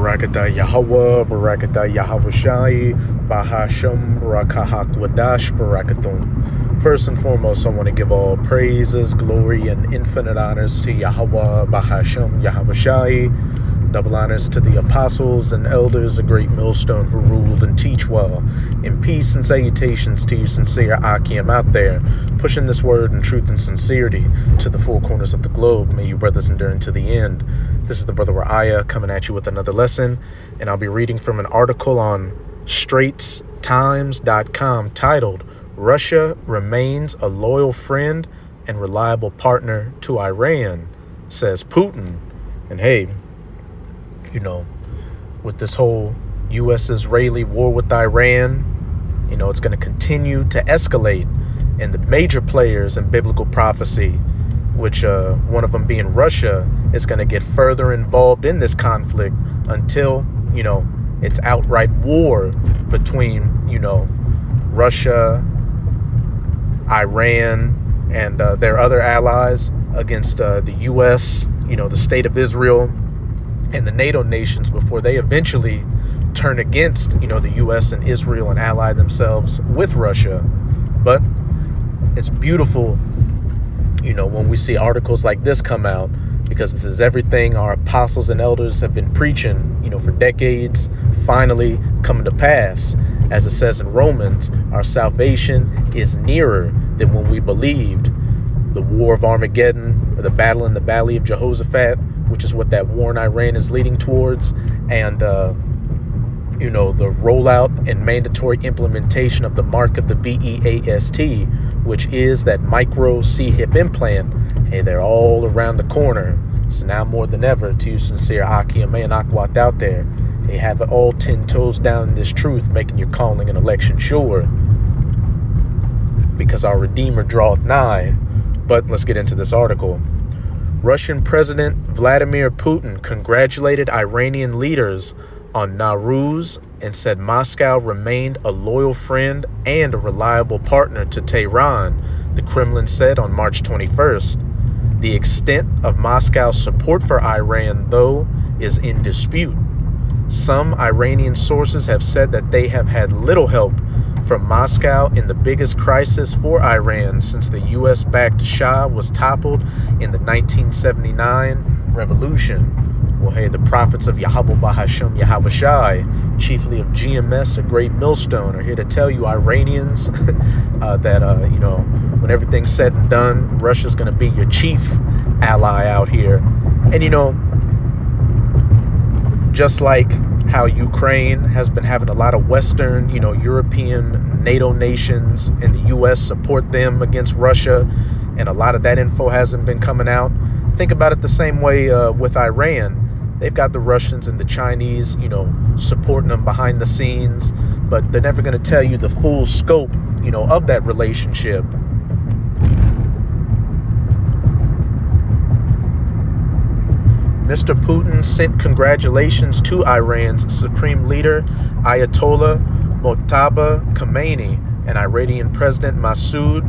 Barakatah Yahweh, Barakatah Yahweh Shai, Bahasham, Barakahak Barakatum. First and foremost, I want to give all praises, glory, and infinite honors to Yahweh, Bahasham, Yahweh Shai. Double honors to the apostles and elders, a great millstone who ruled and teach well. In peace and salutations to you sincere Akim out there, pushing this word in truth and sincerity to the four corners of the globe. May you brothers endure unto the end. This is the brother Ra'aya coming at you with another lesson, and I'll be reading from an article on straitstimes.com titled, Russia Remains a Loyal Friend and Reliable Partner to Iran, says Putin. And hey, you know, with this whole U.S.-Israeli war with Iran, you know, it's going to continue to escalate. And the major players in biblical prophecy, which one of them being Russia, is going to get further involved in this conflict until, you know, it's outright war between, you know, Russia, Iran, and their other allies against the U.S., you know, the state of Israel, and the NATO nations before they eventually turn against, you know, the U.S. and Israel and ally themselves with Russia. But it's beautiful, you know, when we see articles like this come out, because this is everything our apostles and elders have been preaching, you know, for decades, finally coming to pass. As it says in Romans, our salvation is nearer than when we believed. The war of Armageddon, or the battle in the valley of Jehoshaphat, which is what that war in Iran is leading towards, and, you know, the rollout and mandatory implementation of the mark of the BEAST, which is that micro C-hip implant. Hey, they're all around the corner. So now more than ever, to you sincere Akim and Akwat out there, they have it all 10 toes down in this truth, making your calling and election sure, because our Redeemer draweth nigh. But let's get into this article. Russian President Vladimir Putin congratulated Iranian leaders on Nowruz and said Moscow remained a loyal friend and a reliable partner to Tehran, the Kremlin said on March 21st. The extent of Moscow's support for Iran, though, is in dispute. Some Iranian sources have said that they have had little help from Moscow in the biggest crisis for Iran since the U.S.-backed Shah was toppled in the 1979 revolution. Well, hey, the prophets of Yahweh Bahasham Yahweh Shai, chiefly of GMS, a great millstone, are here to tell you Iranians that, you know, when everything's said and done, Russia's going to be your chief ally out here. And, you know, just like how Ukraine has been having a lot of Western, you know, European NATO nations and the U.S. support them against Russia, and a lot of that info hasn't been coming out. Think about it the same way with Iran. They've got the Russians and the Chinese, you know, supporting them behind the scenes, but they're never going to tell you the full scope, you know, of that relationship. Mr. Putin sent congratulations to Iran's supreme leader, Ayatollah Mojtaba Khamenei, and Iranian President Masoud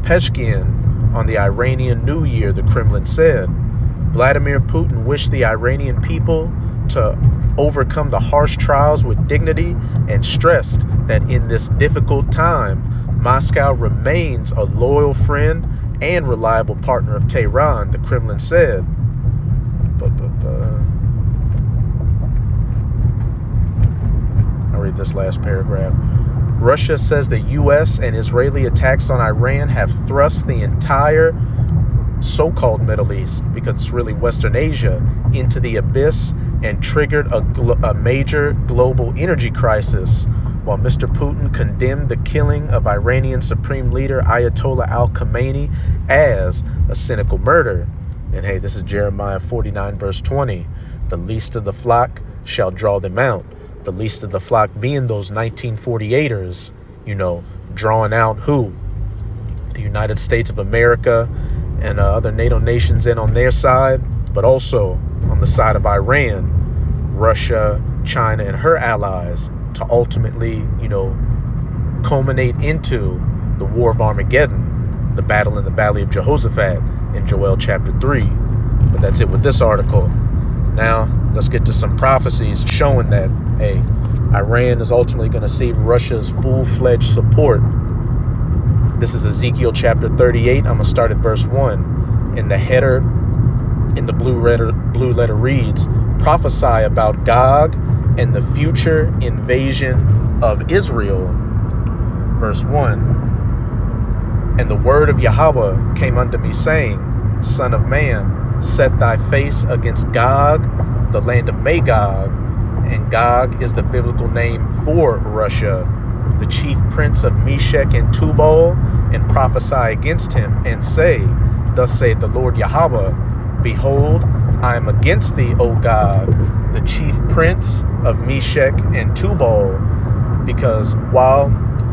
Pezeshkian on the Iranian New Year, the Kremlin said. Vladimir Putin wished the Iranian people to overcome the harsh trials with dignity and stressed that in this difficult time, Moscow remains a loyal friend and reliable partner of Tehran, the Kremlin said. I'll read this last paragraph. Russia says the U.S. and Israeli attacks on Iran have thrust the entire so-called Middle East, because it's really Western Asia, into the abyss and triggered a major global energy crisis, while Mr. Putin condemned the killing of Iranian Supreme Leader Ayatollah al-Khamenei as a cynical murder. And hey, this is Jeremiah 49, verse 20. The least of the flock shall draw them out. The least of the flock being those 1948ers, you know, drawing out who? The United States of America and other NATO nations in on their side, but also on the side of Iran, Russia, China, and her allies, to ultimately, you know, culminate into the war of Armageddon, the battle in the valley of Jehoshaphat in Joel chapter 3. But that's it with this article. Now, let's get to some prophecies showing that, hey, Iran is ultimately going to see Russia's full-fledged support. This is Ezekiel chapter 38. I'm going to start at verse 1. In the header, in the blue letter reads, prophesy about Gog and the future invasion of Israel. Verse 1. And the word of Yahweh came unto me, saying, Son of man, set thy face against Gog, the land of Magog. And Gog is the biblical name for Russia, the chief prince of Meshech and Tubal, and prophesy against him, and say, Thus saith the Lord Yahweh, Behold, I am against thee, O Gog, the chief prince of Meshech and Tubal, because while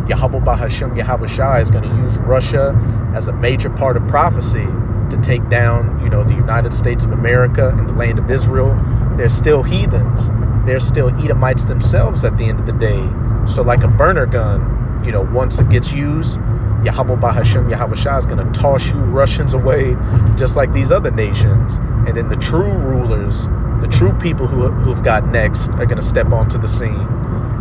Yahweh Bahashem Yahushua is going to use Russia as a major part of prophecy to take down, the United States of America and the land of Israel, they're still heathens. They're still Edomites themselves at the end of the day. So like a burner gun, once it gets used, Yahweh Bahashem Yahushua is going to toss you Russians away just like these other nations. And then the true rulers, the true people who've got next are going to step onto the scene.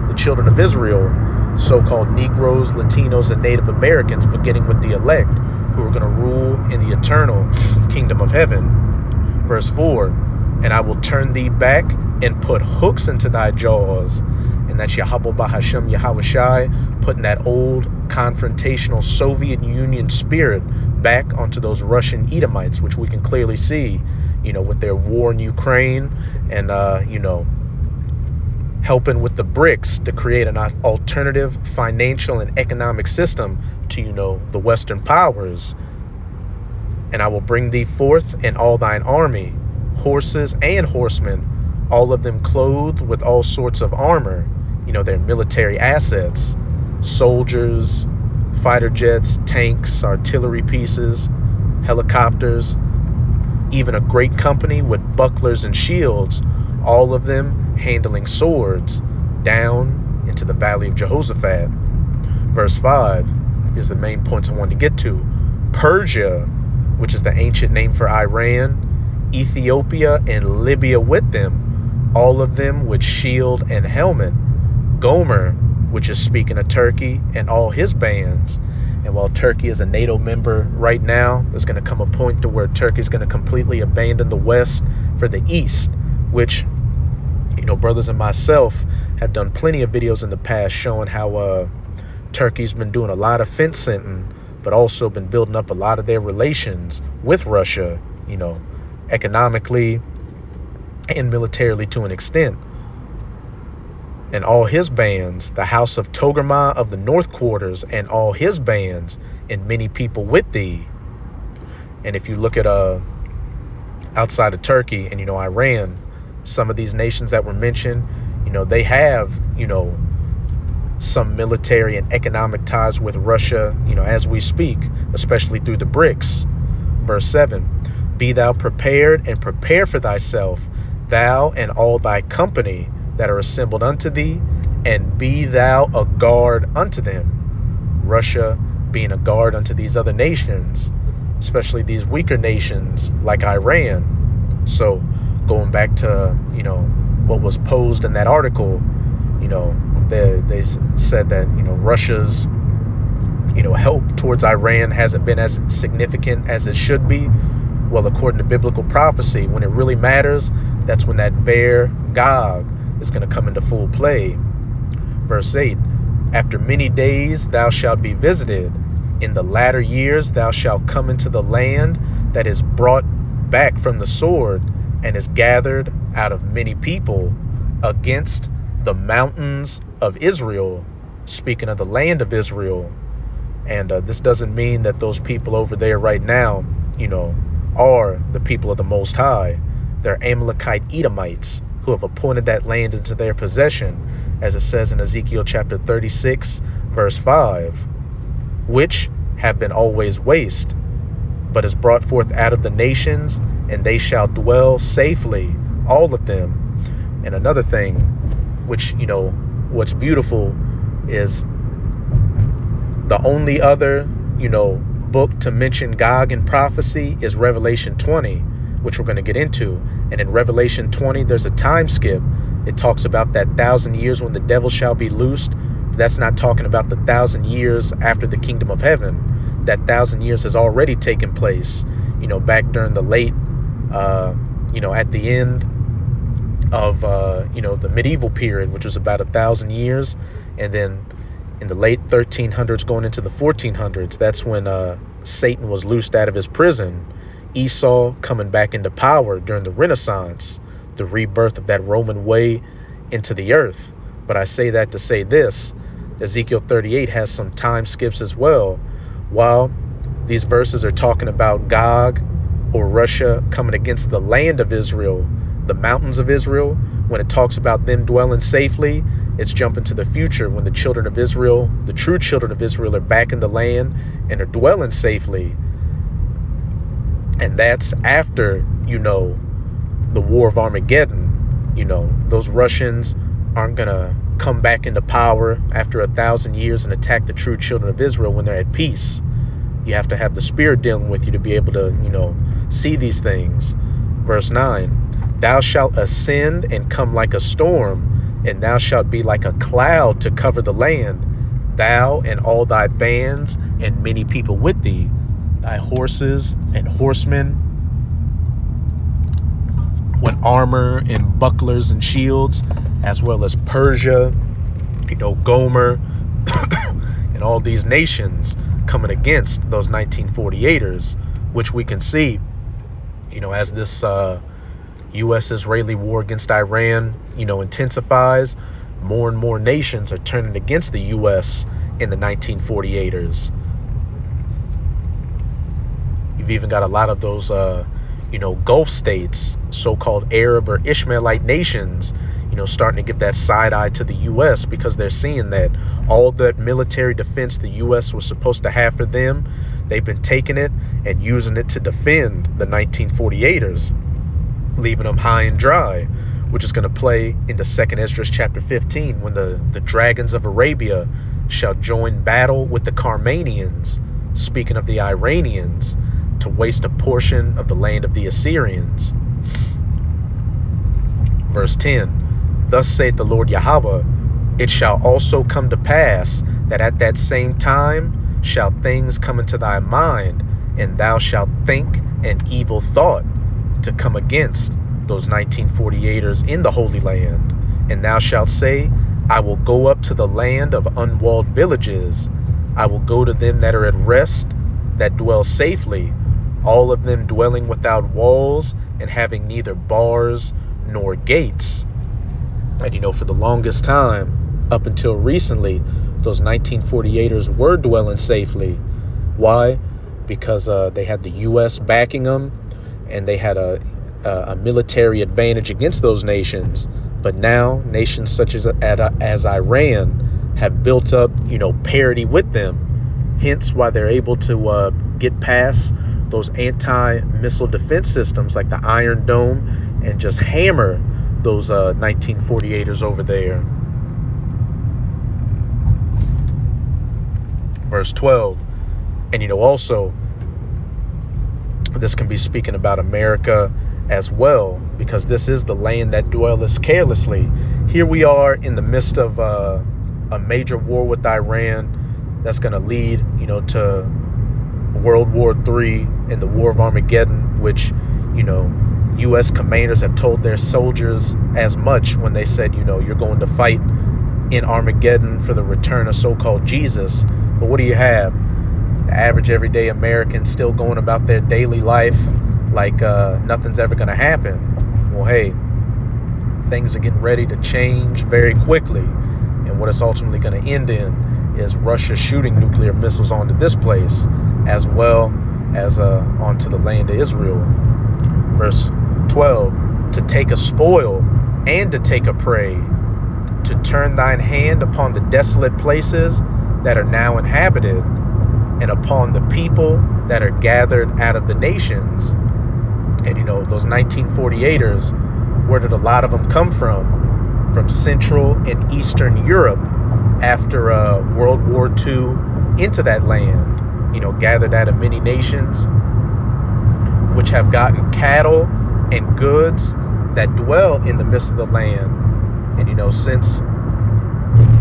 The children of Israel, so-called Negroes, Latinos, and Native Americans, beginning with the elect, who are going to rule in the eternal kingdom of heaven. Verse 4, and I will turn thee back and put hooks into thy jaws. And that's Yahweh Bahashem Yahushai putting that old confrontational Soviet Union spirit back onto those Russian Edomites, which we can clearly see, with their war in Ukraine and, helping with the BRICS to create an alternative financial and economic system to, the Western powers. And I will bring thee forth in all thine army, horses and horsemen, all of them clothed with all sorts of armor, their military assets, soldiers, fighter jets, tanks, artillery pieces, helicopters, even a great company with bucklers and shields, all of them handling swords, down into the valley of Jehoshaphat. Verse 5, here's the main points I wanted to get to. Persia, which is the ancient name for Iran, Ethiopia, and Libya with them, all of them with shield and helmet. Gomer, which is speaking of Turkey, and all his bands. And while Turkey is a NATO member right now, there's going to come a point to where Turkey is going to completely abandon the West for the East, which, brothers and myself have done plenty of videos in the past showing how Turkey's been doing a lot of fence sitting, but also been building up a lot of their relations with Russia, economically and militarily to an extent. And all his bands, the house of Togarmah of the North Quarters, and all his bands, and many people with thee. And if you look at outside of Turkey and, Iran, some of these nations that were mentioned, they have, some military and economic ties with Russia, as we speak, especially through the BRICS. Verse 7, be thou prepared and prepare for thyself, thou and all thy company that are assembled unto thee, and be thou a guard unto them. Russia being a guard unto these other nations, especially these weaker nations like Iran. So going back to, what was posed in that article, they said that, Russia's, help towards Iran hasn't been as significant as it should be. Well, according to biblical prophecy, when it really matters, that's when that bear Gog is going to come into full play. Verse 8, after many days thou shalt be visited. In the latter years thou shalt come into the land that is brought back from the sword and is gathered out of many people against the mountains of Israel. Speaking of the land of Israel. And this doesn't mean that those people over there right now, are the people of the Most High. They're Amalekite Edomites who have appointed that land into their possession, as it says in Ezekiel chapter 36, verse 5, which have been always waste, but is brought forth out of the nations, and they shall dwell safely, all of them. And another thing, which, what's beautiful is the only other, book to mention Gog in prophecy is Revelation 20, which we're going to get into. And in Revelation 20, there's a time skip. It talks about that 1,000 years when the devil shall be loosed. But that's not talking about the 1,000 years after the kingdom of heaven. That 1,000 years has already taken place, back during the late, at the end of, the medieval period, which was about 1,000 years. And then in the late 1300s going into the 1400s, that's when Satan was loosed out of his prison. Esau coming back into power during the Renaissance, the rebirth of that Roman way into the earth. But I say that to say this: Ezekiel 38 has some time skips as well. While these verses are talking about Gog or Russia coming against the land of Israel, the mountains of Israel, when it talks about them dwelling safely, it's jumping to the future when the children of Israel, the true children of Israel, are back in the land and are dwelling safely. And that's after, the War of Armageddon. Those Russians aren't going to come back into power after 1,000 years and attack the true children of Israel when they're at peace. You have to have the Spirit dealing with you to be able to, see these things. Verse 9, thou shalt ascend and come like a storm, and thou shalt be like a cloud to cover the land, thou and all thy bands and many people with thee, thy horses and horsemen, with armor and bucklers and shields, as well as Persia, Gomer, and all these nations coming against those 1948ers, which we can see, as this U.S.-Israeli war against Iran, intensifies. More and more nations are turning against the U.S. in the 1948ers. You've even got a lot of those, Gulf states, so-called Arab or Ishmaelite nations, starting to give that side eye to the U.S. because they're seeing that all that military defense the U.S. was supposed to have for them, they've been taking it and using it to defend the 1948ers, leaving them high and dry, which is going to play into 2nd Esdras chapter 15, when the dragons of Arabia shall join battle with the Carmanians, speaking of the Iranians, to waste a portion of the land of the Assyrians. Verse 10, thus saith the Lord Yahweh, it shall also come to pass that at that same time shall things come into thy mind, and thou shalt think an evil thought to come against those 1948ers in the Holy Land. And thou shalt say, I will go up to the land of unwalled villages. I will go to them that are at rest, that dwell safely, all of them dwelling without walls and having neither bars nor gates. And for the longest time, up until recently, those 1948ers were dwelling safely. Why? Because they had the U.S. backing them, and they had a military advantage against those nations. But now nations such as Iran have built up, parity with them. Hence why they're able to get past those anti-missile defense systems like the Iron Dome and just hammer those 1948ers over there. Verse 12. And also, this can be speaking about America as well, because this is the land that dwelleth carelessly. Here we are in the midst of a major war with Iran that's going to lead, to World War III and the War of Armageddon, which, U.S. commanders have told their soldiers as much when they said, you're going to fight in Armageddon for the return of so-called Jesus. But what do you have? The average everyday American still going about their daily life like nothing's ever going to happen. Well, hey, things are getting ready to change very quickly. And what it's ultimately going to end in is Russia shooting nuclear missiles onto this place, as well as onto the land of Israel. Verse 12, to take a spoil and to take a prey, to turn thine hand upon the desolate places that are now inhabited, and upon the people that are gathered out of the nations. And those 1948ers, where did a lot of them come from? From Central and Eastern Europe after World War II into that land, gathered out of many nations, which have gotten cattle and goods that dwell in the midst of the land. And, since,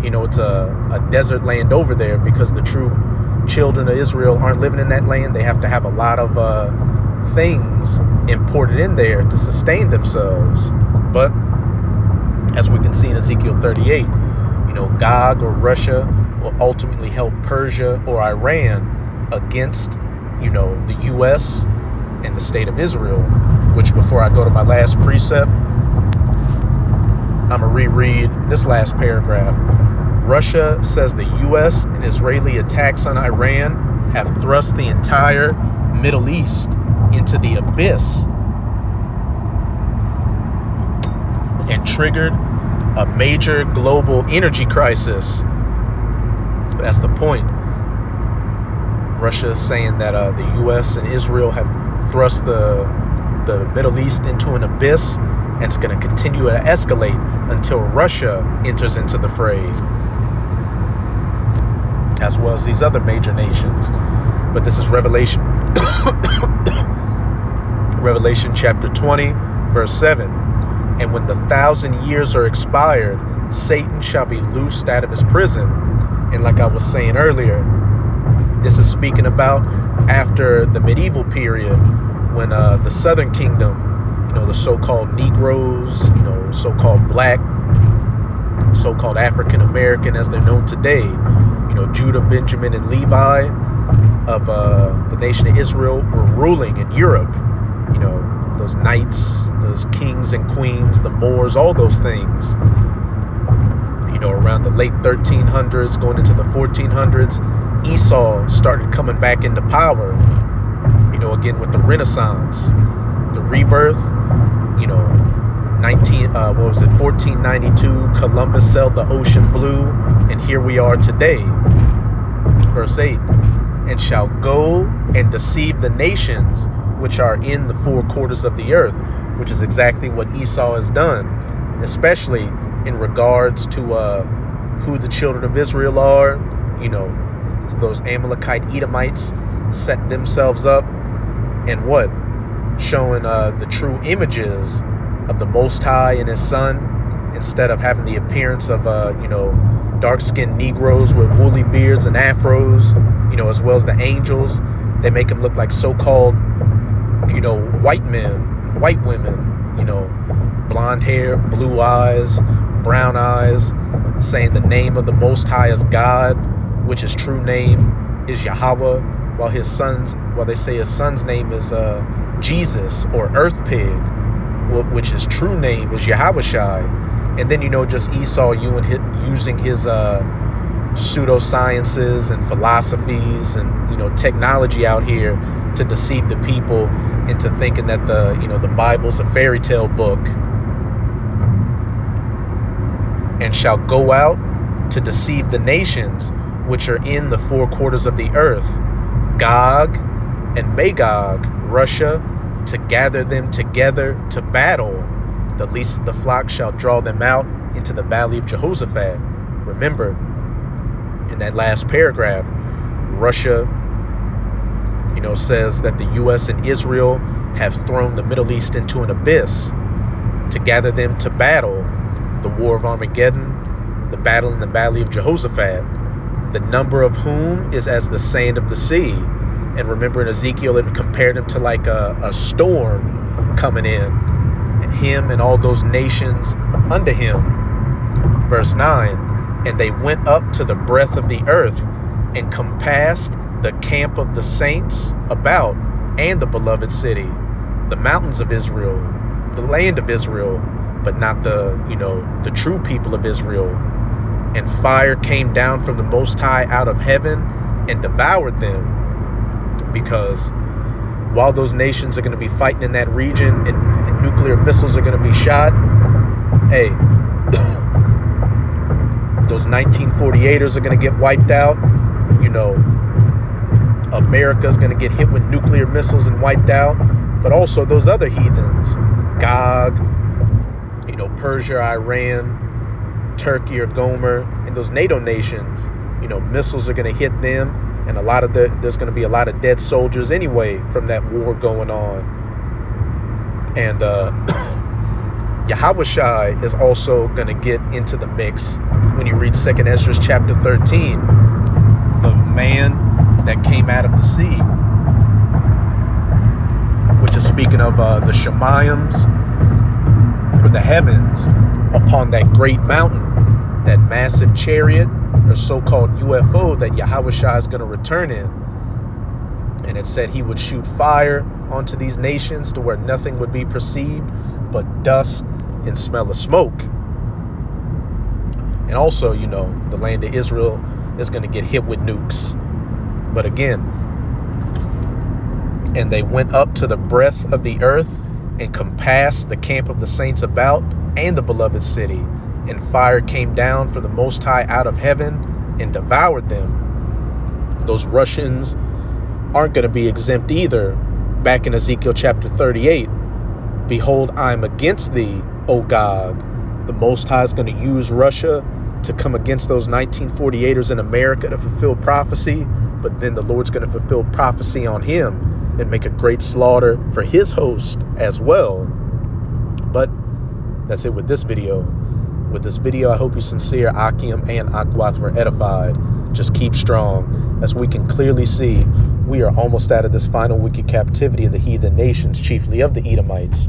it's a desert land over there, because the true children of Israel aren't living in that land, they have to have a lot of things imported in there to sustain themselves. But as we can see in Ezekiel 38, Gog or Russia will ultimately help Persia or Iran against, the U.S. and the state of Israel, which, before I go to my last precept, I'm going to reread this last paragraph. Russia says the U.S. and Israeli attacks on Iran have thrust the entire Middle East into the abyss and triggered a major global energy crisis. That's the point. Russia is saying that the U.S. and Israel have thrust the Middle East into an abyss, and it's going to continue to escalate until Russia enters into the fray, as well as these other major nations. But this is Revelation Revelation chapter 20, verse 7. And when the 1,000 years are expired, Satan shall be loosed out of his prison. And like I was saying earlier, this is speaking about after the medieval period, when the Southern Kingdom, the so-called Negroes, so-called black, so-called African American as they're known today, Judah, Benjamin, and Levi of the nation of Israel were ruling in Europe. Those knights, those kings and queens, the Moors, all those things. Around the late 1300s, going into the 1400s, Esau started coming back into power, again with the Renaissance, the rebirth, 1492, Columbus sailed the ocean blue, and here we are today. Verse 8, and shall go and deceive the nations which are in the four quarters of the earth, which is exactly what Esau has done, especially in regards to who the children of Israel are. Those Amalekite Edomites setting themselves up and showing the true images of the Most High and his Son, instead of having the appearance of dark-skinned Negroes with woolly beards and afros, as well as the angels. They make them look like so-called white men, white women, blonde hair, blue eyes, brown eyes, saying the name of the Most High is God, which his true name is Yahweh, while they say his son's name is Jesus or Earth Pig, which his true name is Yahweh. And then, just Esau using his pseudosciences and philosophies and, technology out here to deceive the people into thinking that the Bible's a fairy tale book. And shall go out to deceive the nations which are in the four quarters of the earth, Gog and Magog, Russia, to gather them together to battle. The least of the flock shall draw them out into the valley of Jehoshaphat. Remember, in that last paragraph, Russia, says that the U.S. and Israel have thrown the Middle East into an abyss to gather them to battle. The War of Armageddon, the battle in the valley of Jehoshaphat, the number of whom is as the sand of the sea. And remember in Ezekiel, it compared him to like a storm coming in, and him and all those nations under him. Verse 9, and they went up to the breadth of the earth and compassed the camp of the saints about, and the beloved city, the mountains of Israel, the land of Israel, but not the true people of Israel. And fire came down from the Most High out of heaven and devoured them. Because while those nations are going to be fighting in that region and nuclear missiles are going to be shot, hey, those 1948ers are going to get wiped out. America's going to get hit with nuclear missiles and wiped out. But also those other heathens, Gog, Persia, Iran, Turkey or Gomer, and those NATO nations, missiles are going to hit them. And there's going to be a lot of dead soldiers anyway from that war going on. And Yahushua is also going to get into the mix when you read 2nd Ezra chapter 13. The man that came out of the sea, which is speaking of the Shemaims, or the heavens, upon that great mountain, that massive chariot, or so-called UFO that Yahushua is going to return in. And it said he would shoot fire onto these nations to where nothing would be perceived but dust and smell of smoke. And also, you know, the land of Israel is going to get hit with nukes. But again, and they went up to the breadth of the earth and compassed the camp of the saints about and the beloved city. And fire came down from the Most High out of heaven and devoured them. Those Russians aren't going to be exempt either. Back in Ezekiel chapter 38, behold, I am against thee, O Gog. The Most High is going to use Russia to come against those 1948ers in America to fulfill prophecy, but then the Lord's going to fulfill prophecy on him and make a great slaughter for his host as well. But that's it with this video. With this video, I hope you sincere Akim and Akwath were edified. Just keep strong. As we can clearly see, we are almost out of this final wicked captivity of the heathen nations, chiefly of the Edomites.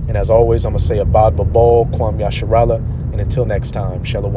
And as always, I'm going to say Abad Babal, Kwam Yasharala, and until next time, Shalom.